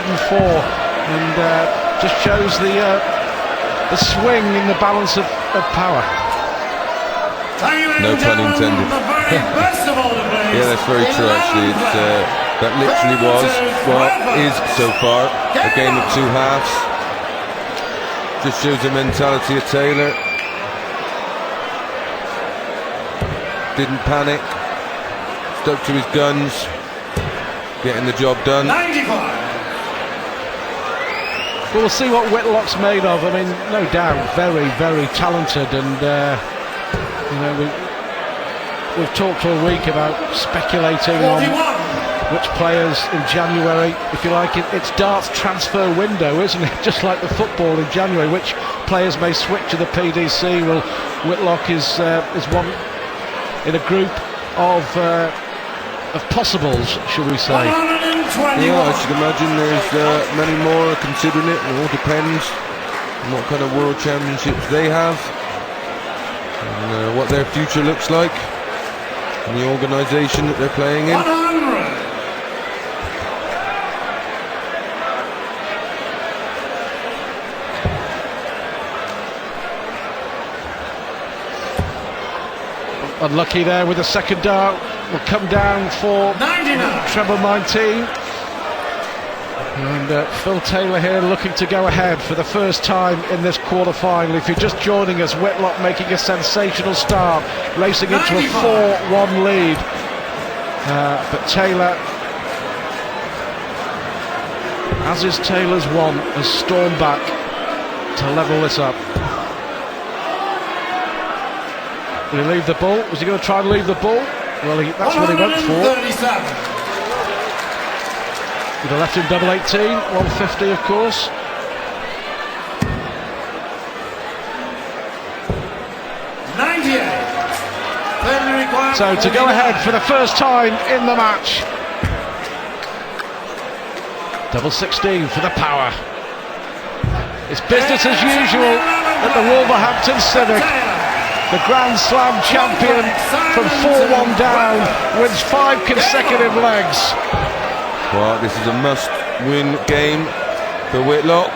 and just shows the swing in the balance of power. No pun intended. Yeah, that's very true actually. That literally is so far a game of two halves. Just shows the mentality of Taylor. Didn't panic, stuck to his guns, getting the job done. 95. Well, we'll see what Whitlock's made of. I mean, no doubt, very, very talented, and you know, we've talked all week about speculating 41. on which players in January, if you like, it's darts transfer window, isn't it? Just like the football in January, which players may switch to the PDC. Well, Whitlock is one in a group of possibles, should we say? 121. Yeah, I should imagine there's many more considering it. It all depends on what kind of world championships they have and what their future looks like and the organisation that they're playing in. 100. Unlucky there with the second dart. Will come down for 99. treble 19. And Phil Taylor here looking to go ahead for the first time in this quarter-final. If you're just joining us, Whitlock making a sensational start, racing into a 4-1 lead. But Taylor, as is Taylor's want, has stormed back to level this up. Did he leave the ball? Was he going to try and leave the ball? Well, that's what he went for. 137. Would have left him double 18, 150 of course. So to go ahead for the first time in the match. Double 16 for the power. It's business as usual at the Wolverhampton Civic. The Grand Slam champion from 4-1 down wins 5 consecutive legs. Well, this is a must-win game for Whitlock.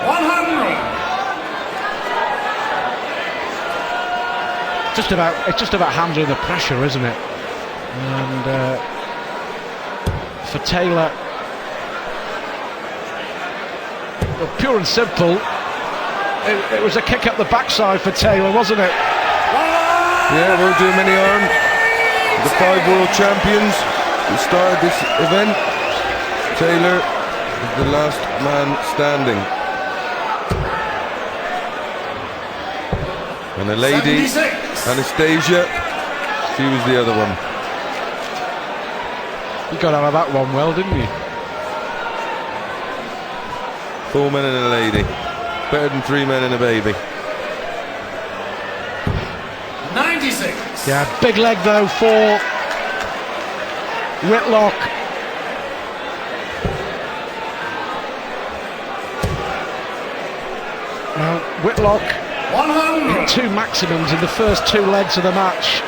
100. It's just about handling the pressure, isn't it? And for Taylor, well, pure and simple, it was a kick up the backside for Taylor, wasn't it? Yeah, won't do him any harm. The 5 world champions who started this event. Taylor is the last man standing. And the lady, 76. Anastasia, she was the other one. You got out of that one well, didn't you? 4 men and a lady. Better than 3 men and a baby. 96. Yeah, big leg though for Whitlock. Now, Whitlock 100. 2 maximums in the first 2 legs of the match.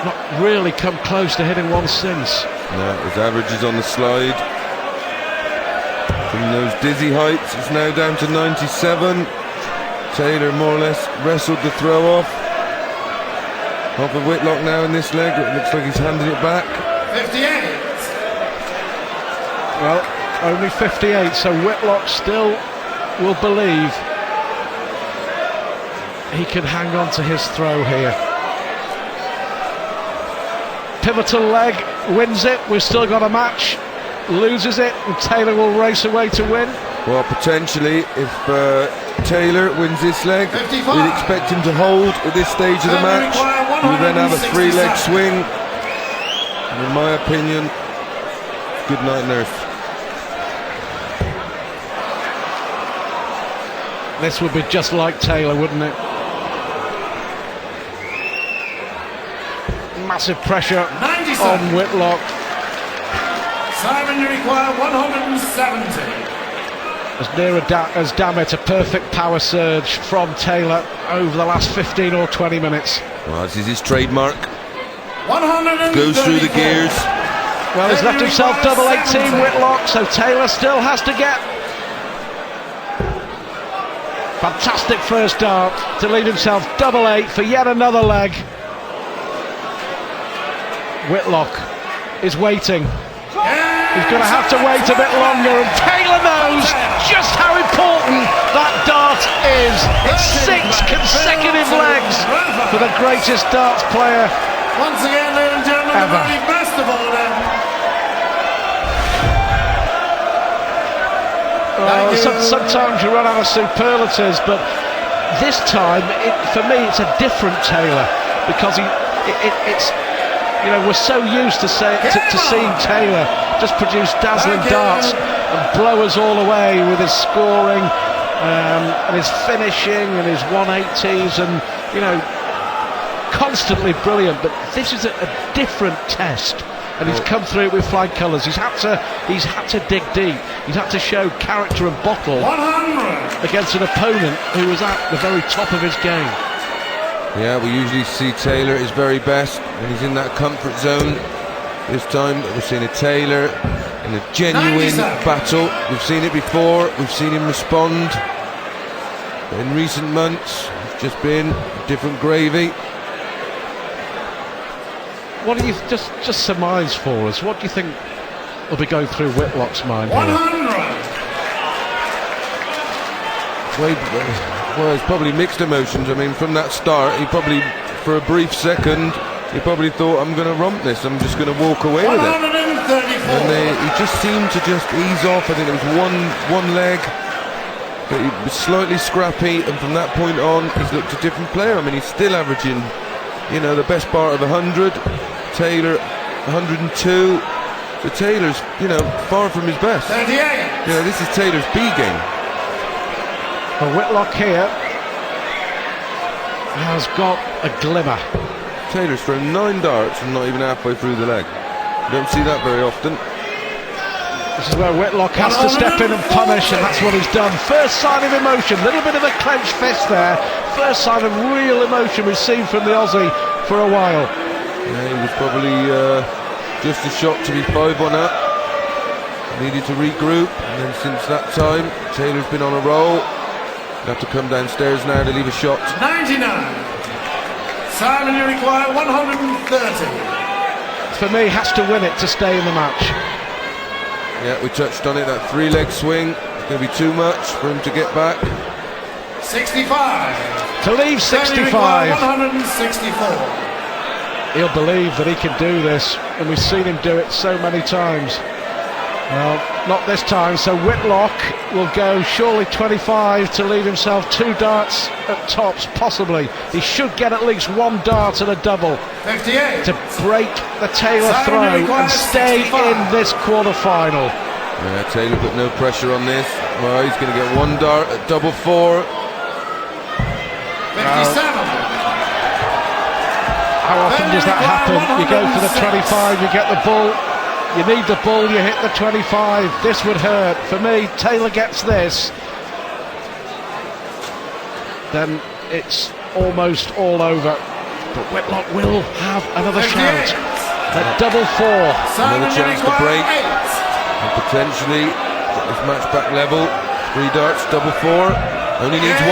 Not really come close to hitting one since. No, his average is on the slide. From those dizzy heights, it's now down to 97. Taylor more or less wrestled the throw off. Off of Whitlock now in this leg. It looks like he's handed it back. 58. Well, only 58, so Whitlock still will believe he can hang on to his throw here. Pivotal leg, wins it, we've still got a match. Loses it, and Taylor will race away to win. Well, potentially, if Taylor wins this leg, 55. we'd expect him to hold at this stage of the match. He will then have a 3-leg swing. And in my opinion, good night, nurse. This would be just like Taylor, wouldn't it? Massive pressure 97. on Whitlock. Simon, you require 170. As near as damn it, a perfect power surge from Taylor over the last 15 or 20 minutes. Well, this is his trademark. 134. Goes through the gears. Well, he's left himself double 18, Whitlock, so Taylor still has to get. Fantastic first dart to leave himself double 8 for yet another leg. Whitlock is waiting. He's going to have to wait a bit longer, and Taylor knows just how important that dart is. It's 6 consecutive legs for the greatest darts player Once again, ladies and gentlemen, ever. the very best of all them. Well, sometimes you run out of superlatives, but this time, for me, it's a different Taylor, because it's. You know, we're so used to seeing Taylor just produce dazzling darts and blow us all away with his scoring and his finishing and his 180s, and, you know, constantly brilliant. But this is a different test, and he's come through it with flying colours. He's had to dig deep. He's had to show character and bottle 100 against an opponent who was at the very top of his game. Yeah, we usually see Taylor at his very best when he's in that comfort zone. This time we're seeing a Taylor in a genuine battle. We've seen it before, we've seen him respond. But in recent months, it's just been different gravy. What do you just surmise for us? What do you think will be going through Whitlock's mind here? 100. Well, it's probably mixed emotions. I mean, from that start, he probably, for a brief second, he probably thought, I'm going to romp this, I'm just going to walk away with it. 134. And he just seemed to just ease off. I think it was one leg, but he was slightly scrappy, and from that point on, he's looked a different player. I mean, he's still averaging, you know, the best part of 100, Taylor 102. So Taylor's, you know, far from his best. 38. You know, this is Taylor's B game. Well, Whitlock here has got a glimmer. Taylor's thrown 9 darts and not even halfway through the leg. You don't see that very often. This is where Whitlock has to step in and punish, and that's what he's done. First sign of emotion, little bit of a clenched fist there. First sign of real emotion we've seen from the Aussie for a while. Yeah, he was probably just as shocked to be 5-1 up. Needed to regroup, and then since that time, Taylor's been on a roll. He'll have to come downstairs now to leave a shot. 99. Simon, you require 130. For me, has to win it to stay in the match. Yeah, we touched on it, that 3-leg swing. It's going to be too much for him to get back. 65. To leave 65. 164. He'll believe that he can do this, and we've seen him do it so many times. Well, not this time, so Whitlock will go surely 25 to leave himself 2 darts at tops, possibly. He should get at least 1 dart and a double 58. to break the Taylor throw and stay in this quarter-final. Yeah, Taylor put no pressure on this. Well, he's going to get 1 dart at double 4. 57. How often does that happen? You go for the 25, you get the bull. You need the bull, you hit the 25. This would hurt. For me, Taylor gets this, then it's almost all over. But Whitlock will have another shot at double 4. Another chance to break and potentially get this match back level. 3 darts, double 4. Only needs 1.